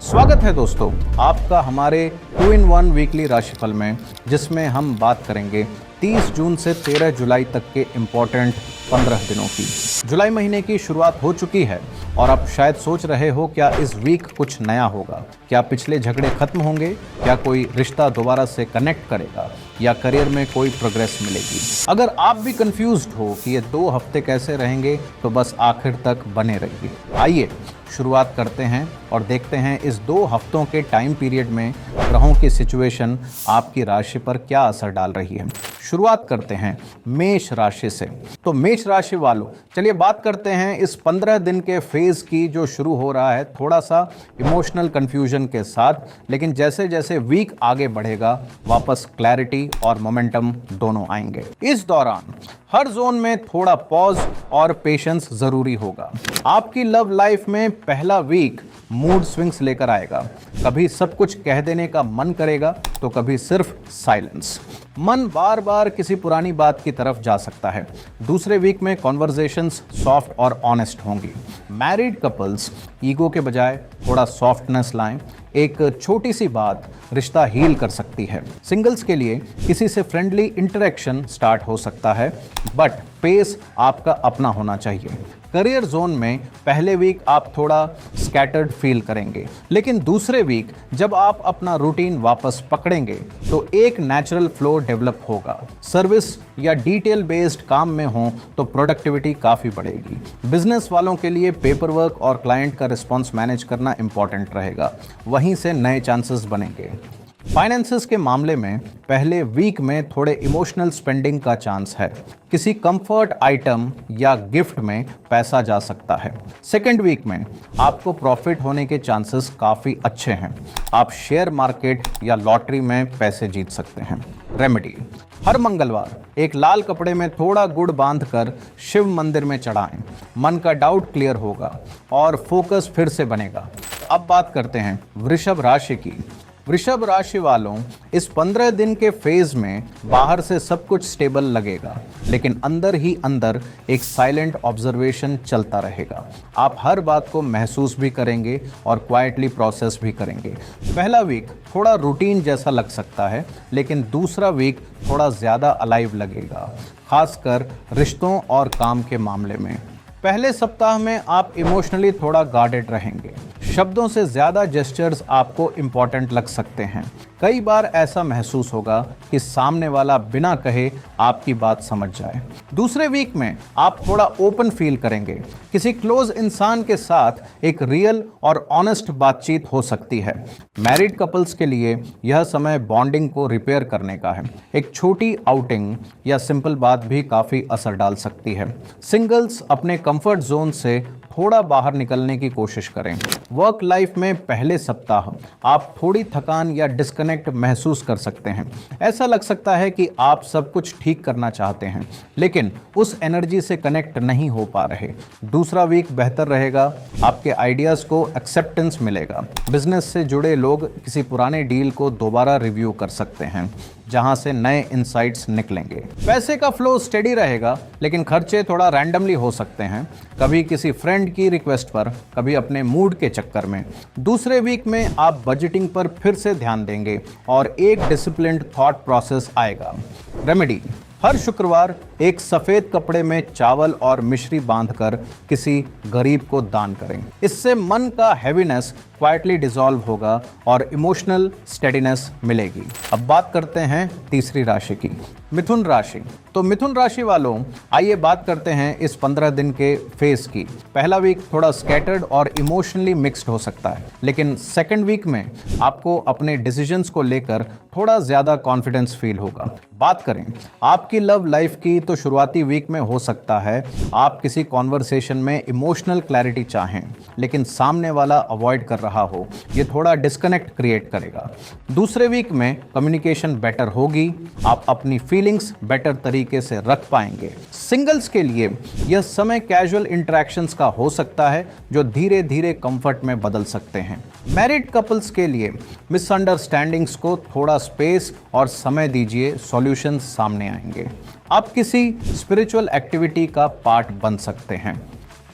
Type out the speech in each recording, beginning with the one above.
स्वागत है दोस्तों आपका हमारे 2-in-1 वीकली राशिफल में, जिसमें हम बात करेंगे 30 जून से 13 जुलाई तक के इम्पोर्टेंट 15 दिनों की। जुलाई महीने की शुरुआत हो चुकी है और आप शायद सोच रहे हो क्या इस वीक कुछ नया होगा, क्या पिछले झगड़े खत्म होंगे, क्या कोई रिश्ता दोबारा से कनेक्ट करेगा या करियर में कोई प्रोग्रेस मिलेगी। अगर आप भी कंफ्यूज्ड हो कि ये 2 हफ्ते कैसे रहेंगे तो बस आखिर तक बने रहिए। आइए शुरुआत करते हैं और देखते हैं इस 2 हफ्तों के टाइम पीरियड में ग्रहों की सिचुएशन आपकी राशि पर क्या असर डाल रही है। शुरुआत करते हैं मेष राशि से। तो मेष राशि वालों, चलिए बात करते हैं इस 15 दिन के फेज की जो शुरू हो रहा है थोड़ा सा इमोशनल कंफ्यूजन के साथ, लेकिन जैसे जैसे वीक आगे बढ़ेगा वापस क्लैरिटी और मोमेंटम दोनों आएंगे। इस दौरान हर जोन में थोड़ा पॉज और पेशेंस जरूरी होगा। आपकी लव लाइफ में पहला वीक मूड स्विंग्स लेकर आएगा। कभी सब कुछ कह देने का मन करेगा तो कभी सिर्फ साइलेंस। मन बार बार किसी पुरानी बात की तरफ जा सकता है। दूसरे वीक में कॉन्वर्जेशंस सॉफ्ट और ऑनेस्ट होंगी। मैरिड कपल्स ईगो के बजाय थोड़ा सॉफ्टनेस लाएं। एक छोटी सी बात रिश्ता हील कर सकती है। सिंगल्स के लिए किसी से फ्रेंडली इंटरेक्शन स्टार्ट हो सकता है, बट पेस आपका अपना होना चाहिए। करियर जोन में पहले वीक आप थोड़ा स्कैटर्ड फील करेंगे, लेकिन दूसरे वीक जब आप अपना रूटीन वापस पकड़ेंगे तो एक नेचुरल फ्लो डेवलप होगा। सर्विस या डिटेल बेस्ड काम में हो तो प्रोडक्टिविटी काफ़ी बढ़ेगी। बिजनेस वालों के लिए पेपर वर्क और क्लाइंट का रिस्पॉन्स मैनेज करना इंपॉर्टेंट रहेगा, वहीं से नए चांसेस बनेंगे। फाइनेंसेस के मामले में पहले वीक में थोड़े इमोशनल स्पेंडिंग का चांस है। किसी कंफर्ट आइटम या गिफ्ट में पैसा जा सकता है। सेकेंड वीक में आपको प्रॉफिट होने के चांसेस काफ़ी अच्छे हैं। आप शेयर मार्केट या लॉटरी में पैसे जीत सकते हैं। रेमेडी, हर मंगलवार एक लाल कपड़े में थोड़ा गुड़ बांधकर शिव मंदिर में चढ़ाएं। मन का डाउट क्लियर होगा और फोकस फिर से बनेगा। अब बात करते हैं वृषभ राशि की। वृषभ राशि वालों, इस 15 दिन के फेज में बाहर से सब कुछ स्टेबल लगेगा, लेकिन अंदर ही अंदर एक साइलेंट ऑब्जर्वेशन चलता रहेगा। आप हर बात को महसूस भी करेंगे और क्वाइटली प्रोसेस भी करेंगे। पहला वीक थोड़ा रूटीन जैसा लग सकता है, लेकिन दूसरा वीक थोड़ा ज़्यादा अलाइव लगेगा, खासकर रिश्तों और काम के मामले में। पहले सप्ताह में आप इमोशनली थोड़ा गार्डेड रहेंगे। शब्दों से ज़्यादा जेस्चर्स आपको इम्पॉर्टेंट लग सकते हैं। कई बार ऐसा महसूस होगा कि सामने वाला बिना कहे आपकी बात समझ जाए। दूसरे वीक में आप थोड़ा ओपन फील करेंगे। किसी क्लोज इंसान के साथ एक रियल और ऑनेस्ट बातचीत हो सकती है। मैरिड कपल्स के लिए यह समय बॉन्डिंग को रिपेयर करने का है। एक छोटी आउटिंग या सिंपल बात भी काफ़ी असर डाल सकती है। सिंगल्स अपने कंफर्ट जोन से थोड़ा बाहर निकलने की कोशिश करें। वर्क लाइफ में पहले सप्ताह आप थोड़ी थकान या डिस्कनेक्ट महसूस कर सकते हैं। ऐसा लग सकता है कि आप सब कुछ ठीक करना चाहते हैं, लेकिन उस एनर्जी से कनेक्ट नहीं हो पा रहे। दूसरा वीक बेहतर रहेगा। आपके आइडियाज़ को एक्सेप्टेंस मिलेगा। बिजनेस से जुड़े लोग किसी पुराने डील को दोबारा रिव्यू कर सकते हैं, जहां से नए इंसाइट्स निकलेंगे। पैसे का फ्लो स्टेडी रहेगा, लेकिन खर्चे थोड़ा रैंडमली हो सकते हैं, कभी किसी फ्रेंड की रिक्वेस्ट पर, कभी अपने मूड के चक्कर में। दूसरे वीक में आप बजटिंग पर फिर से ध्यान देंगे और एक डिसिप्लिन्ड थॉट प्रोसेस आएगा। रेमेडी, हर शुक्रवार एक सफ़ेद कपड़े में चावल और मिश्री बांधकर किसी गरीब को दान करें। इससे मन का हैवीनेस क्वाइटली डिसॉल्व होगा और इमोशनल स्टेडीनेस मिलेगी। अब बात करते हैं तीसरी राशि की, मिथुन राशि। तो मिथुन राशि वालों, आइए बात करते हैं इस 15 दिन के फेज की। पहला वीक थोड़ा स्कैटर्ड और इमोशनली मिक्स्ड हो सकता है, लेकिन सेकेंड वीक में आपको अपने डिसीजंस को लेकर थोड़ा ज़्यादा कॉन्फिडेंस फील होगा। बात करें आपकी लव लाइफ की, तो शुरुआती वीक में हो सकता है आप किसी कॉन्वर्सेशन में इमोशनल क्लैरिटी चाहें, लेकिन सामने वाला अवॉइड कर रहा हो। ये थोड़ा डिस्कनेक्ट क्रिएट करेगा। दूसरे वीक में कम्युनिकेशन बेटर होगी। आप अपनी फीलिंग्स बेटर तरीके से रख पाएंगे। सिंगल्स के लिए यह समय कैजुअल इंटरेक्शंस का हो सकता है, जो धीरे धीरे कंफर्ट में बदल सकते हैं। मैरिड कपल्स के लिए मिसअंडरस्टैंडिंग्स को थोड़ा स्पेस और समय दीजिए, सॉल्यूशंस सामने आएंगे। आप किसी स्पिरिचुअल एक्टिविटी का पार्ट बन सकते हैं।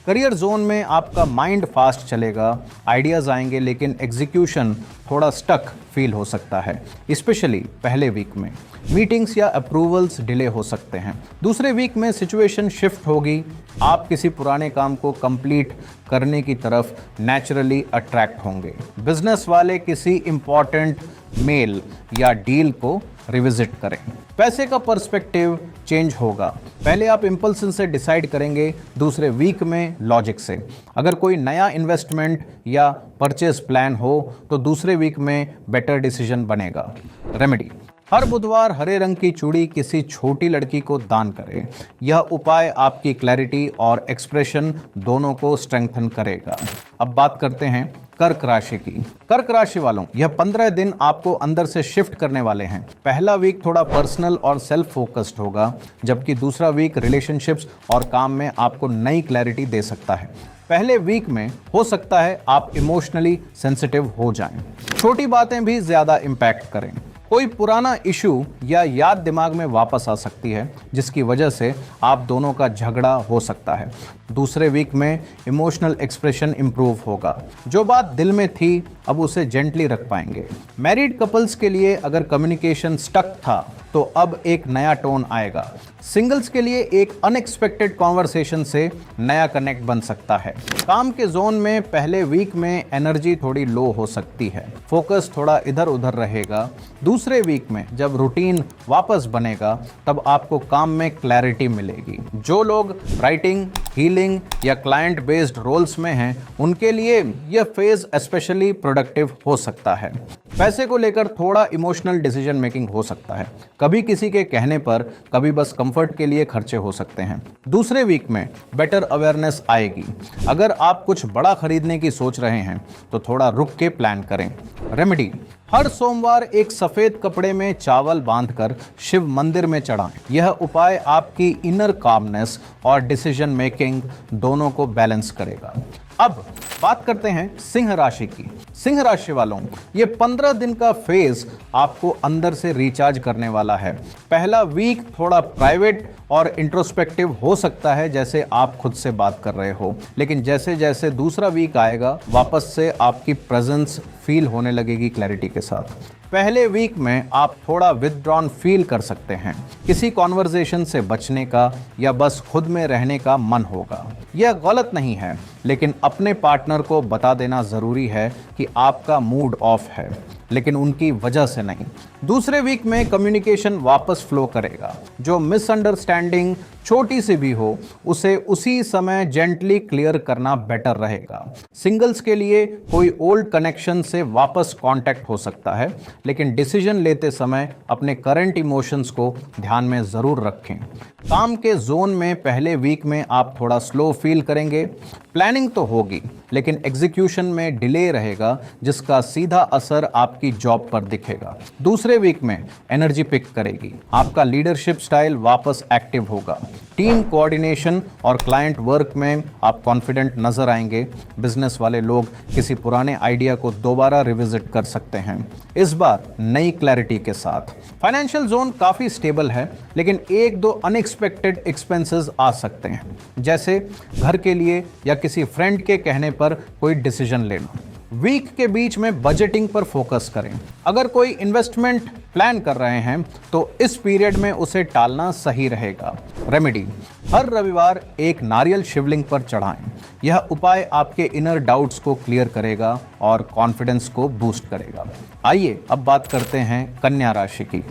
करियर जोन में आपका माइंड फास्ट चलेगा, आइडियाज आएंगे, लेकिन एग्जीक्यूशन थोड़ा स्टक फील हो सकता है, स्पेशली पहले वीक में। मीटिंग्स या अप्रूवल्स डिले हो सकते हैं। दूसरे वीक में सिचुएशन शिफ्ट होगी, आप किसी पुराने काम को कंप्लीट करने की तरफ नेचुरली अट्रैक्ट होंगे। बिजनेस वाले किसी इंपॉर्टेंट मेल या डील को रिविजिट करें। पैसे का पर्सपेक्टिव चेंज होगा। पहले आप इंपल्सन से डिसाइड करेंगे, दूसरे वीक में लॉजिक से। अगर कोई नया इन्वेस्टमेंट या परचेज प्लान हो तो दूसरे वीक में बेटर डिसीजन बनेगा। रेमेडी: हर बुधवार हरे रंग की चूड़ी किसी छोटी लड़की को दान करें। यह उपाय आपकी क्लैरिटी और एक्सप्रेशन दोनों को स्ट्रेंथन करेगा। अब बात करते हैं कर्क राशि की। कर्क राशि वालों, यह 15 दिन आपको अंदर से शिफ्ट करने वाले हैं। पहला वीक थोड़ा पर्सनल और सेल्फ फोकस्ड होगा, जबकि दूसरा वीक रिलेशनशिप्स और काम में आपको नई क्लैरिटी दे सकता है। पहले वीक में हो सकता है आप इमोशनली सेंसिटिव हो जाएं, छोटी बातें भी ज्यादा इम्पैक्ट करें। कोई पुराना इशू या याद दिमाग में वापस आ सकती है, जिसकी वजह से आप दोनों का झगड़ा हो सकता है। दूसरे वीक में इमोशनल एक्सप्रेशन इंप्रूव होगा। जो बात दिल में थी अब उसे जेंटली रख पाएंगे। मैरिड कपल्स के लिए अगर कम्युनिकेशन स्टक था तो अब एक नया टोन आएगा। सिंगल्स के लिए एक अनएक्सपेक्टेड कॉन्वर्सेशन से नया कनेक्ट बन सकता है। काम के जोन में पहले वीक में एनर्जी थोड़ी लो हो सकती है, फोकस थोड़ा इधर उधर रहेगा। दूसरे वीक में जब रूटीन वापस बनेगा तब आपको काम में क्लैरिटी मिलेगी। जो लोग राइटिंग, हीलिंग या क्लाइंट बेस्ड रोल्स में हैं, उनके लिए यह फेज स्पेशली प्रोडक्टिव हो सकता है। पैसे को लेकर थोड़ा इमोशनल डिसीजन मेकिंग हो सकता है। कभी किसी के कहने पर, कभी बस कंफर्ट के लिए खर्चे हो सकते हैं। दूसरे वीक में बेटर अवेयरनेस आएगी। अगर आप कुछ बड़ा खरीदने की सोच रहे हैं तो थोड़ा रुक के प्लान करें। रेमेडी: हर सोमवार एक सफेद कपड़े में चावल बांधकर शिव मंदिर में चढ़ाएं। यह उपाय आपकी इनर कामनेस और डिसीजन मेकिंग दोनों को बैलेंस करेगा। अब बात करते हैं सिंह राशि की। सिंह राशि वालों, ये 15 दिन का फेज आपको अंदर से रिचार्ज करने वाला है। पहला वीक थोड़ा प्राइवेट और इंट्रोस्पेक्टिव हो सकता है, जैसे आप खुद से बात कर रहे हो, लेकिन जैसे जैसे दूसरा वीक आएगा वापस से आपकी प्रेजेंस फील होने लगेगी क्लैरिटी के साथ। पहले वीक में आप थोड़ा विथड्रॉन फील कर सकते हैं। किसी कॉन्वर्जेशन से बचने का या बस खुद में रहने का मन होगा। यह गलत नहीं है, लेकिन अपने पार्टनर को बता देना जरूरी है कि आपका मूड ऑफ है, लेकिन उनकी वजह से नहीं। दूसरे वीक में कम्युनिकेशन वापस फ्लो करेगा। जो मिसअंडरस्टैंडिंग छोटी सी भी हो उसे उसी समय जेंटली क्लियर करना बेटर रहेगा। सिंगल्स के लिए कोई ओल्ड कनेक्शन से वापस कांटेक्ट हो सकता है, लेकिन डिसीजन लेते समय अपने करंट इमोशंस को ध्यान में जरूर रखें। काम के जोन में पहले वीक में आप थोड़ा स्लो फील करेंगे। प्लानिंग तो होगी, लेकिन एग्जीक्यूशन में डिले रहेगा, जिसका सीधा असर आपकी जॉब पर दिखेगा। दूसरे वीक में एनर्जी पिक करेगी। आपका लीडरशिप स्टाइल वापस एक्टिव होगा। टीम कोऑर्डिनेशन और क्लाइंट वर्क में आप कॉन्फिडेंट नजर आएंगे। बिजनेस वाले लोग किसी पुराने आइडिया को दोबारा रिविजिट कर सकते हैं, इस बार नई क्लैरिटी के साथ। फाइनेंशियल जोन काफी स्टेबल है, लेकिन एक दो अनएक्सपेक्टेड एक्सपेंसेस आ सकते हैं, जैसे घर के लिए या किसी फ्रेंड के कहने पर कोई डिसीजन लेना। वीक के बीच में बजटिंग पर फोकस करें। अगर कोई इन्वेस्टमेंट प्लान कर रहे हैं तो इस पीरियड में उसे टालना सही रहेगा। रेमेडी: हर रविवार एक नारियल शिवलिंग पर चढ़ाएं। यह उपाय आपके इनर डाउट्स को क्लियर करेगा और कॉन्फिडेंस को बूस्ट करेगा। आइए अब बात करते हैं कन्या राशि की।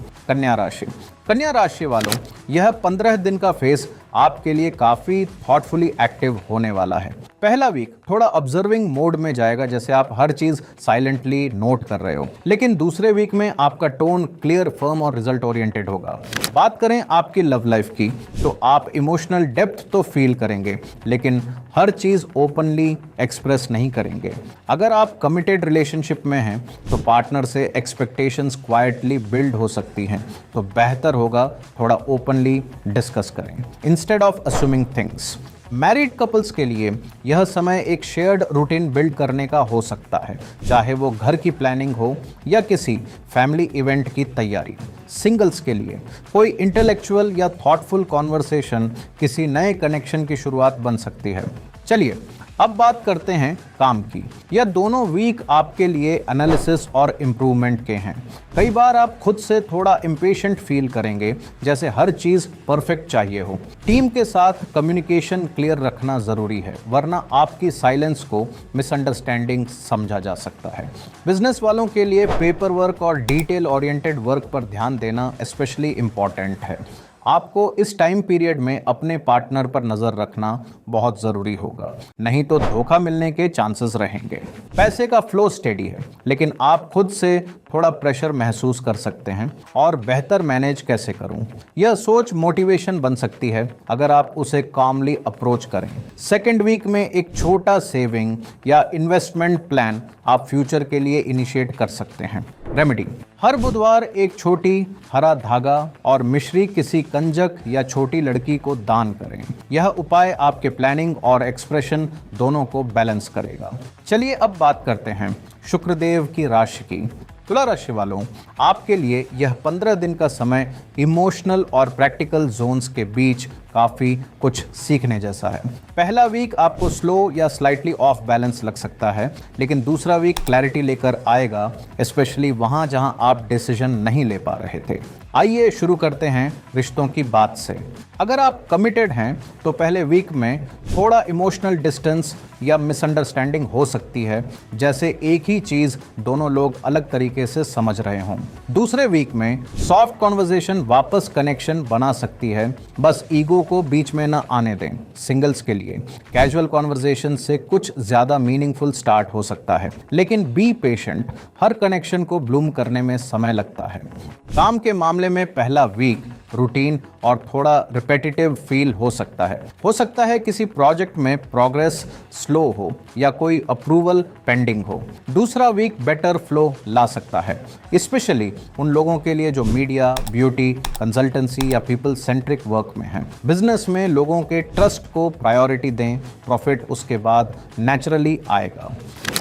कन्या राशि वालों, यह 15 दिन का फेज आपके लिए काफी थॉटफुली एक्टिव होने वाला है। पहला वीक थोड़ा ऑब्जर्विंग मोड में जाएगा, जैसे आप हर चीज साइलेंटली नोट कर रहे हो, लेकिन दूसरे वीक में आपका टोन क्लियर, फर्म और रिजल्ट ओरिएंटेड होगा। बात करें आपकी लव लाइफ की, तो आप इमोशनल डेप्थ तो फील करेंगे, लेकिन हर चीज ओपनली एक्सप्रेस नहीं करेंगे। अगर आप कमिटेड रिलेशनशिप में हैं तो पार्टनर से एक्सपेक्टेशंस क्वाइटली बिल्ड हो सकती हैं, तो बेहतर होगा थोड़ा ओपनली डिस्कस करें instead of assuming things. Married couples के लिए यह समय एक शेयर्ड रूटीन बिल्ड करने का हो सकता है, चाहे वो घर की प्लानिंग हो या किसी फैमिली इवेंट की तैयारी। सिंगल्स के लिए कोई इंटेलेक्चुअल या थॉटफुल कॉन्वर्सेशन किसी नए कनेक्शन की शुरुआत बन सकती है। चलिए अब बात करते हैं काम की। यह दोनों वीक आपके लिए एनालिसिस और इम्प्रूवमेंट के हैं। कई बार आप खुद से थोड़ा इम्पेशेंट फील करेंगे, जैसे हर चीज़ परफेक्ट चाहिए हो। टीम के साथ कम्युनिकेशन क्लियर रखना ज़रूरी है, वरना आपकी साइलेंस को मिसअंडरस्टैंडिंग समझा जा सकता है। बिजनेस वालों के लिए पेपर वर्क और डिटेल ओरिएंटेड वर्क पर ध्यान देना स्पेशली इम्पॉर्टेंट है। आपको इस टाइम पीरियड में अपने पार्टनर पर नज़र रखना बहुत ज़रूरी होगा, नहीं तो धोखा मिलने के चांसेस रहेंगे। पैसे का फ्लो स्टेडी है, लेकिन आप खुद से थोड़ा प्रेशर महसूस कर सकते हैं और बेहतर मैनेज कैसे करूं, यह सोच मोटिवेशन बन सकती है अगर आप उसे कामली अप्रोच करें। सेकेंड वीक में एक छोटा सेविंग या इन्वेस्टमेंट प्लान आप फ्यूचर के लिए इनिशिएट कर सकते हैं। रेमेडी: हर बुधवार एक छोटी हरा धागा और मिश्री किसी कंजक या छोटी लड़की को दान करें। यह उपाय आपके प्लानिंग और एक्सप्रेशन दोनों को बैलेंस करेगा। चलिए अब बात करते हैं शुक्रदेव की राशि की। तुला राशि वालों, आपके लिए यह 15 दिन का समय इमोशनल और प्रैक्टिकल जोन्स के बीच काफ़ी कुछ सीखने जैसा है। पहला वीक आपको स्लो या स्लाइटली ऑफ बैलेंस लग सकता है, लेकिन दूसरा वीक क्लैरिटी लेकर आएगा, स्पेशली वहाँ जहाँ आप डिसीजन नहीं ले पा रहे थे। आइए शुरू करते हैं रिश्तों की बात से। अगर आप कमिटेड हैं तो पहले वीक में थोड़ा इमोशनल डिस्टेंस या मिसअंडरस्टैंडिंग हो सकती है, जैसे एक ही चीज़ दोनों लोग अलग तरीके से समझ रहे हों। दूसरे वीक में सॉफ्ट कॉन्वर्जेशन वापस कनेक्शन बना सकती है, बस ईगो को बीच में न आने दें। सिंगल्स के लिए कैजुअल कॉन्वर्जेशन से कुछ ज़्यादा मीनिंगफुल स्टार्ट हो सकता है, लेकिन बी पेशेंट, हर कनेक्शन को ब्लूम करने में समय लगता है। काम के मामले में पहला वीक रूटीन और थोड़ा रिपेटिटिव फील हो सकता है किसी प्रोजेक्ट में प्रोग्रेस स्लो हो या कोई अप्रूवल पेंडिंग हो। दूसरा वीक बेटर फ्लो ला सकता है, स्पेशली उन लोगों के लिए जो मीडिया, ब्यूटी, कंसल्टेंसी या पीपल सेंट्रिक वर्क में हैं। बिजनेस में लोगों के ट्रस्ट को प्रायोरिटी दें, प्रॉफिट उसके बाद नेचुरली आएगा।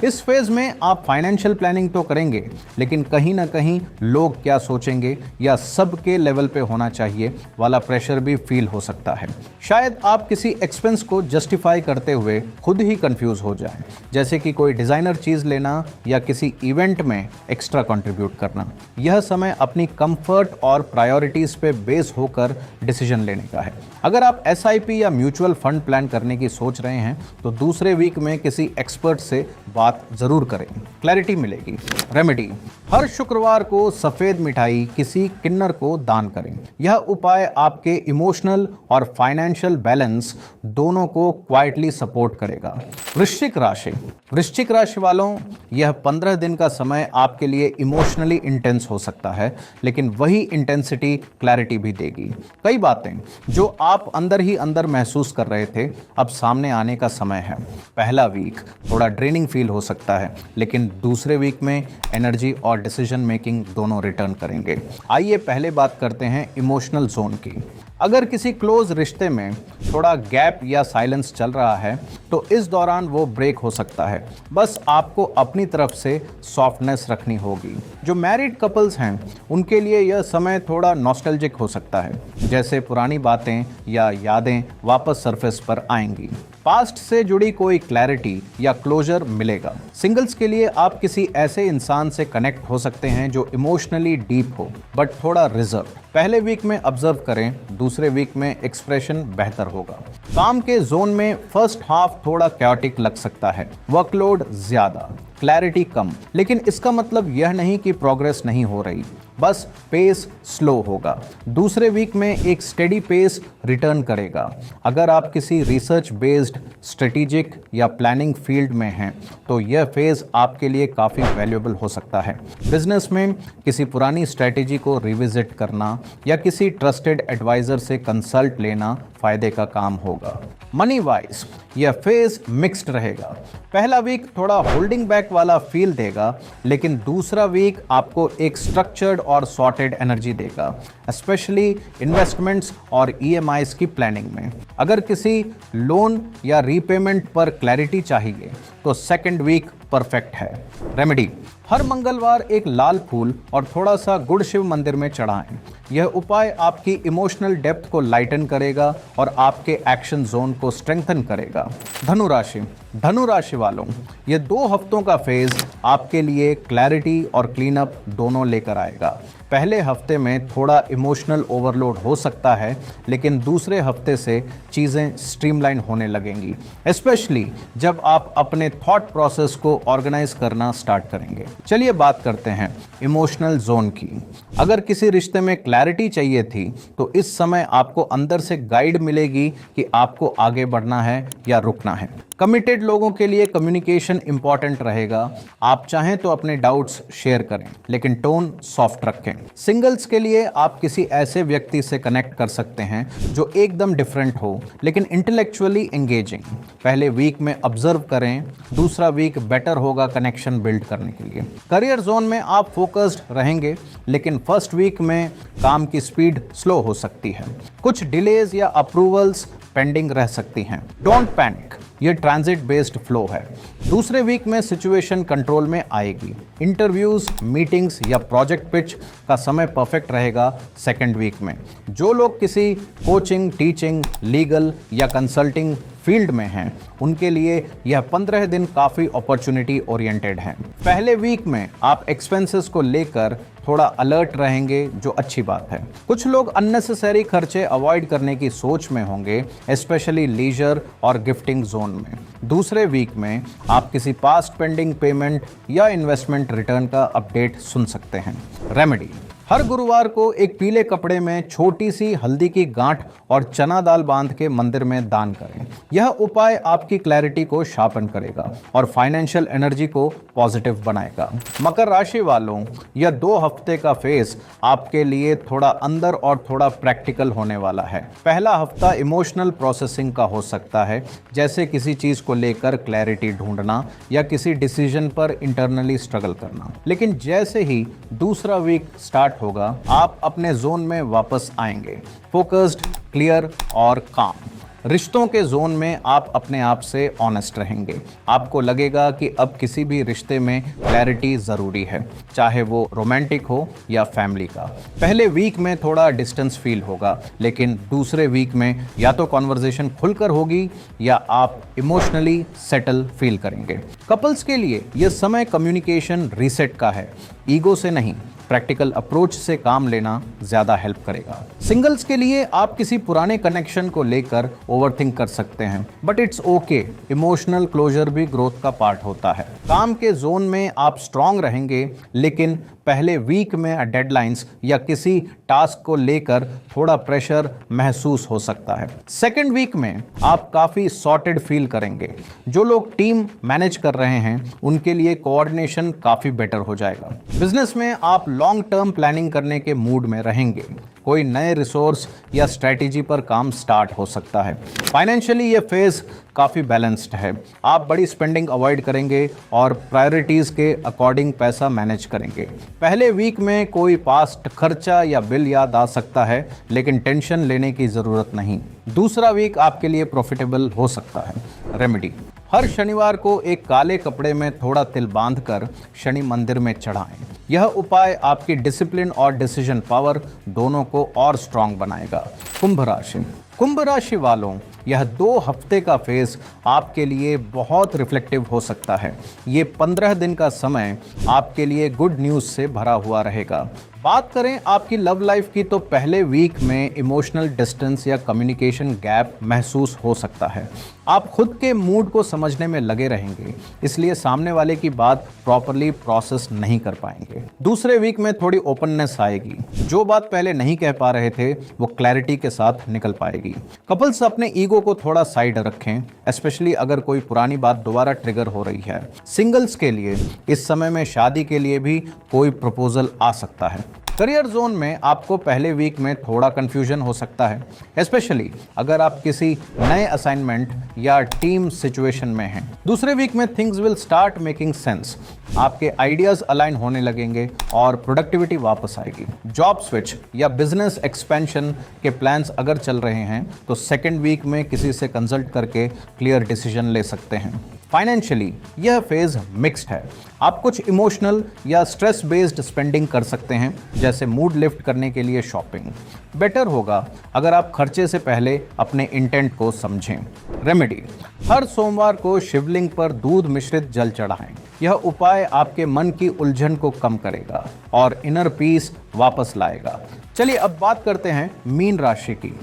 इस फेज में आप फाइनेंशियल प्लानिंग तो करेंगे, लेकिन कहीं ना कहीं लोग क्या सोचेंगे या सबके लेवल पे होना चाहिए वाला प्रेशर भी फील हो सकता है। शायद आप किसी एक्सपेंस को जस्टिफाई करते हुए खुद ही कंफ्यूज हो जाएं, जैसे कि कोई डिज़ाइनर चीज़ लेना या किसी इवेंट में एक्स्ट्रा कंट्रीब्यूट करना। यह समय अपनी कंफर्ट और प्रायोरिटीज़ पे बेस होकर डिसीजन लेने का है। अगर आप SIP या म्यूचुअल फंड प्लान करने की सोच रहे हैं तो दूसरे वीक में किसी एक्सपर्ट से बात जरूर करें, क्लैरिटी मिलेगी। रेमेडी: हर शुक्रवार को सफेद मिठाई किसी किन्नर को दान करें। यह उपाय आपके इमोशनल और फाइनेंशियल बैलेंस दोनों को क्वाइटली सपोर्ट करेगा। वृश्चिक राशि वालों, यह 15 दिन का समय आपके लिए इमोशनली इंटेंस हो सकता है, लेकिन वही इंटेंसिटी क्लैरिटी भी देगी। कई बातें जो आप अंदर ही अंदर महसूस कर रहे थे, अब सामने आने का समय है। पहला वीक थोड़ा ड्रेनिंग फील हो सकता है, लेकिन दूसरे वीक में एनर्जी और डिसीजन मेकिंग दोनों रिटर्न करेंगे। आइए पहले बात करते हैं इमोशनल जोन की। अगर किसी क्लोज रिश्ते में थोड़ा गैप या साइलेंस चल रहा है तो इस दौरान वो ब्रेक हो सकता है। बस आपको अपनी तरफ से सॉफ्टनेस रखनी होगी। जो मैरिड कपल्स हैं उनके लिए यह समय थोड़ा नॉस्टैल्जिक हो सकता है, जैसे पुरानी बातें या यादें वापस सरफेस पर आएंगी। पास्ट से जुड़ी कोई क्लैरिटी या क्लोजर मिलेगा। सिंगल्स के लिए आप किसी ऐसे इंसान से कनेक्ट हो सकते हैं जो इमोशनली डीप हो बट थोड़ा रिजर्व। पहले वीक में ऑब्जर्व करें, दूसरे वीक में एक्सप्रेशन बेहतर होगा। काम के जोन में फर्स्ट हाफ थोड़ा कैओटिक लग सकता है, वर्कलोड ज्यादा, क्लैरिटी कम, लेकिन इसका मतलब यह नहीं कि प्रोग्रेस नहीं हो रही, बस पेस स्लो होगा। दूसरे वीक में एक स्टेडी पेस रिटर्न करेगा। अगर आप किसी रिसर्च बेस्ड स्ट्रेटेजिक या प्लानिंग फील्ड में हैं तो यह फेज आपके लिए काफ़ी वैल्यूएबल हो सकता है। बिजनेस में किसी पुरानी स्ट्रेटेजी को रिविजिट करना या किसी ट्रस्टेड एडवाइजर से कंसल्ट लेना फायदे का काम होगा। मनी वाइज यह फेज मिक्स्ड रहेगा। पहला वीक थोड़ा होल्डिंग बैक वाला फील देगा, लेकिन दूसरा वीक आपको एक स्ट्रक्चर्ड और सॉर्टेड एनर्जी देगा, स्पेशली इन्वेस्टमेंट्स और EMIs की प्लानिंग में। अगर किसी लोन या रीपेमेंट पर क्लैरिटी चाहिए तो सेकंड वीक परफेक्ट है। रेमेडी, हर मंगलवार एक लाल फूल और थोड़ा सा गुड़ शिव मंदिर में चढ़ाएं। यह उपाय आपकी इमोशनल डेप्थ को लाइटन करेगा और आपके एक्शन जोन को स्ट्रेंथन करेगा। धनु राशि, धनु राशि वालों, ये 2 हफ्तों का फेज आपके लिए क्लैरिटी और क्लीनअप दोनों लेकर आएगा। पहले हफ्ते में थोड़ा इमोशनल ओवरलोड हो सकता है, लेकिन दूसरे हफ्ते से चीज़ें स्ट्रीमलाइन होने लगेंगी, स्पेशली जब आप अपने थॉट प्रोसेस को ऑर्गेनाइज करना स्टार्ट करेंगे। चलिए बात करते हैं इमोशनल जोन की। अगर किसी रिश्ते में क्लैरिटी चाहिए थी तो इस समय आपको अंदर से गाइड मिलेगी कि आपको आगे बढ़ना है या रुकना है। कमिटेड लोगों के लिए कम्युनिकेशन इंपॉर्टेंट रहेगा। आप चाहें तो अपने डाउट्स शेयर करें, लेकिन टोन सॉफ्ट रखें। सिंगल्स के लिए आप किसी ऐसे व्यक्ति से कनेक्ट कर सकते हैं जो एकदम डिफरेंट हो, लेकिन इंटेलेक्चुअली एंगेजिंग। पहले वीक में ऑब्जर्व करें, दूसरा वीक बेटर होगा कनेक्शन बिल्ड करने के लिए। करियर जोन में आप फोकस्ड रहेंगे, लेकिन फर्स्ट वीक में काम की स्पीड स्लो हो सकती है। कुछ डिलेज या अप्रूवल्स पेंडिंग रह सकती हैं। डोंट पैनिक, ये ट्रांजिट बेस्ड फ्लो है। दूसरे वीक में सिचुएशन कंट्रोल में आएगी। इंटरव्यूज, मीटिंग्स या प्रोजेक्ट पिच का समय परफेक्ट रहेगा सेकेंड वीक में। जो लोग किसी कोचिंग, टीचिंग, लीगल या कंसल्टिंग फील्ड में हैं, उनके लिए यह 15 दिन काफ़ी अपॉर्चुनिटी ओरिएंटेड हैं। पहले वीक में आप एक्सपेंसेस को लेकर थोड़ा अलर्ट रहेंगे, जो अच्छी बात है। कुछ लोग अननेसेसरी खर्चे अवॉइड करने की सोच में होंगे, स्पेशली लीजर और गिफ्टिंग जोन में। दूसरे वीक में आप किसी पास्ट पेंडिंग पेमेंट या इन्वेस्टमेंट रिटर्न का अपडेट सुन सकते हैं। रेमेडी, हर गुरुवार को एक पीले कपड़े में छोटी सी हल्दी की गांठ और चना दाल बांध के मंदिर में दान करें। यह उपाय आपकी क्लैरिटी को शार्पन करेगा और फाइनेंशियल एनर्जी को पॉजिटिव बनाएगा। मकर राशि वालों, यह 2 हफ्ते का फेज आपके लिए थोड़ा अंदर और थोड़ा प्रैक्टिकल होने वाला है। पहला हफ्ता इमोशनल प्रोसेसिंग का हो सकता है, जैसे किसी चीज को लेकर क्लैरिटी ढूंढना या किसी डिसीजन पर इंटरनली स्ट्रगल करना। लेकिन जैसे ही दूसरा वीक स्टार्ट होगा, आप अपने जोन में वापस आएंगे, फोकस्ड, क्लियर और काम। रिश्तों के जोन में आप अपने आप से ऑनेस्ट रहेंगे। आपको लगेगा कि अब किसी भी रिश्ते में क्लैरिटी ज़रूरी है, चाहे वो रोमांटिक हो या फैमिली का। पहले वीक में थोड़ा डिस्टेंस फील होगा, लेकिन दूसरे वीक में या तो कॉन्वर्जेशन खुलकर होगी या आप इमोशनली सेटल फील करेंगे। कपल्स के लिए यह समय कम्युनिकेशन रीसेट का है, ईगो से नहीं, प्रैक्टिकल अप्रोच से काम लेना ज्यादा हेल्प करेगा। सिंगल्स के लिए आप किसी पुराने कनेक्शन को लेकर ओवरथिंक कर सकते हैं, but it's okay. Emotional closure भी ग्रोथ का पार्ट होता है। काम के जोन में आप स्ट्रांग रहेंगे, लेकिन पहले वीक में डेडलाइंस या किसी टास्क को लेकर थोड़ा प्रेशर महसूस हो सकता है। सेकेंड वीक में आप काफ़ी सॉर्टेड फील करेंगे। जो लोग टीम मैनेज कर रहे हैं, उनके लिए कोऑर्डिनेशन काफ़ी बेटर हो जाएगा। बिजनेस में आप लॉन्ग टर्म प्लानिंग करने के मूड में रहेंगे। कोई नए रिसोर्स या स्ट्रैटेजी पर काम स्टार्ट हो सकता है। फाइनेंशियली ये फेज काफ़ी बैलेंस्ड है। आप बड़ी स्पेंडिंग अवॉइड करेंगे और प्रायोरिटीज़ के अकॉर्डिंग पैसा मैनेज करेंगे। पहले वीक में कोई पास्ट खर्चा या बिल याद आ सकता है, लेकिन टेंशन लेने की ज़रूरत नहीं। दूसरा वीक आपके लिए प्रॉफिटेबल हो सकता है। रेमेडी, हर शनिवार को एक काले कपड़े में थोड़ा तिल बांधकर शनि मंदिर में चढ़ाएं। यह उपाय आपकी डिसिप्लिन और डिसीजन पावर दोनों को और स्ट्रांग बनाएगा। कुंभ राशि, कुंभ राशि वालों, यह 2 हफ्ते का फेज आपके लिए बहुत रिफ्लेक्टिव हो सकता है। ये 15 दिन का समय आपके लिए गुड न्यूज़ से भरा हुआ रहेगा। बात करें आपकी लव लाइफ की, तो पहले वीक में इमोशनल डिस्टेंस या कम्युनिकेशन गैप महसूस हो सकता है। आप खुद के मूड को समझने में लगे रहेंगे, इसलिए सामने वाले की बात प्रॉपरली प्रोसेस नहीं कर पाएंगे। दूसरे वीक में थोड़ी ओपननेस आएगी। जो बात पहले नहीं कह पा रहे थे, वो क्लैरिटी के साथ निकल पाएगी। कपल्स अपने ईगो को थोड़ा साइड रखें, स्पेशली अगर कोई पुरानी बात दोबारा ट्रिगर हो रही है। सिंगल्स के लिए इस समय में शादी के लिए भी कोई प्रपोजल आ सकता है। करियर जोन में आपको पहले वीक में थोड़ा कंफ्यूजन हो सकता है, स्पेशली अगर आप किसी नए असाइनमेंट या टीम सिचुएशन में हैं। दूसरे वीक में things will start making sense. आपके आइडियाज अलाइन होने लगेंगे और प्रोडक्टिविटी वापस आएगी। जॉब स्विच या बिजनेस एक्सपेंशन के प्लान्स अगर चल रहे हैं, तो सेकेंड वीक में किसी से कंसल्ट करके क्लियर डिसीजन ले सकते हैं। फाइनेंशियली यह फेज मिक्स्ड है। आप कुछ इमोशनल या स्ट्रेस बेस्ड स्पेंडिंग कर सकते हैं, जैसे मूड लिफ्ट करने के लिए शॉपिंग। बेटर होगा अगर आप खर्चे से पहले अपने इंटेंट को समझें। रेमेडी: हर सोमवार को शिवलिंग पर दूध मिश्रित जल चढ़ाएं। यह उपाय आपके मन की उलझन को कम करेगा और इनर पीस वापस लाएगा। चलिए अब बात करते हैं मीन राशि की।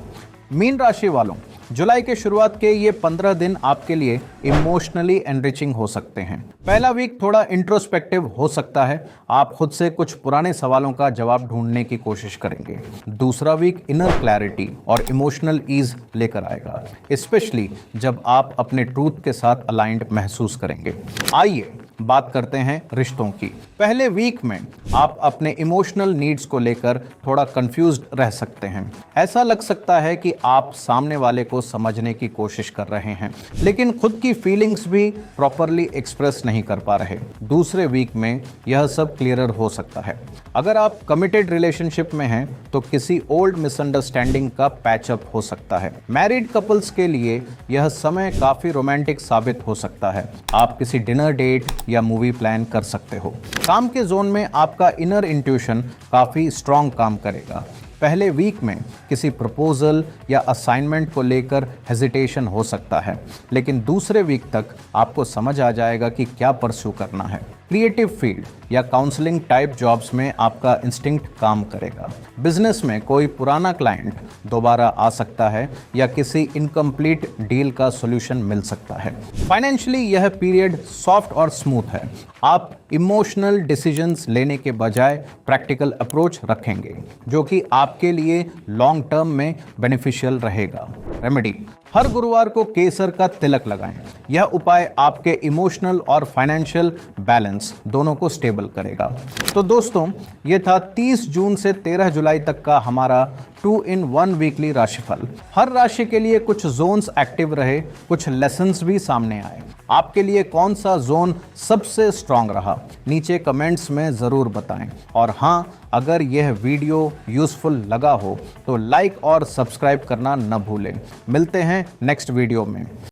मीन राशि वालों, जुलाई के शुरुआत के ये 15 दिन आपके लिए इमोशनली एनरिचिंग हो सकते हैं। पहला वीक थोड़ा इंट्रोस्पेक्टिव हो सकता है, आप खुद से कुछ पुराने सवालों का जवाब ढूंढने की कोशिश करेंगे। दूसरा वीक इनर क्लैरिटी और इमोशनल ईज लेकर आएगा, स्पेशली जब आप अपने ट्रूथ के साथ अलाइंड महसूस करेंगे। आइए बात करते हैं रिश्तों की। पहले वीक में आप अपने इमोशनल नीड्स को लेकर थोड़ा कंफ्यूज्ड रह सकते हैं। ऐसा लग सकता है कि आप सामने वाले को समझने की कोशिश कर रहे हैं, लेकिन खुद की फीलिंग्स भी प्रॉपरली एक्सप्रेस नहीं कर पा रहे। दूसरे वीक में यह सब क्लियरर हो सकता है। अगर आप कमिटेड रिलेशनशिप में हैं तो किसी ओल्ड मिसअंडरस्टैंडिंग का पैचअप हो सकता है। मैरिड कपल्स के लिए यह समय काफी रोमांटिक साबित हो सकता है। आप किसी डिनर डेट या मूवी प्लान कर सकते हो। काम के जोन में आपका इनर इंट्यूशन काफी स्ट्रांग काम करेगा। पहले वीक में किसी प्रपोजल या असाइनमेंट को लेकर हेजिटेशन हो सकता है, लेकिन दूसरे वीक तक आपको समझ आ जाएगा कि क्या परस्यू करना है। क्रिएटिव फील्ड या काउंसलिंग टाइप जॉब्स में आपका इंस्टिंक्ट काम करेगा। बिजनेस में कोई पुराना क्लाइंट दोबारा आ सकता है या किसी इनकम्प्लीट डील का सॉल्यूशन मिल सकता है। फाइनेंशियली यह पीरियड सॉफ्ट और स्मूथ है। आप इमोशनल डिसीजंस लेने के बजाय प्रैक्टिकल अप्रोच रखेंगे, जो कि आपके लिए लॉन्ग टर्म में बेनिफिशियल रहेगा। रेमेडी: हर गुरुवार को केसर का तिलक लगाएं। यह उपाय आपके इमोशनल और फाइनेंशियल बैलेंस दोनों को स्टेबल करेगा। तो दोस्तों, ये था 30 जून से 13 जुलाई तक का हमारा 2-in-1 वीकली राशिफल। हर राशि के लिए कुछ जोन्स एक्टिव रहे, कुछ लेसन्स भी सामने आए। आपके लिए कौन सा जोन सबसे स्ट्रांग रहा, नीचे कमेंट्स में ज़रूर बताएं। और हाँ, अगर यह वीडियो यूज़फुल लगा हो तो लाइक और सब्सक्राइब करना न भूलें। मिलते हैं नेक्स्ट वीडियो में।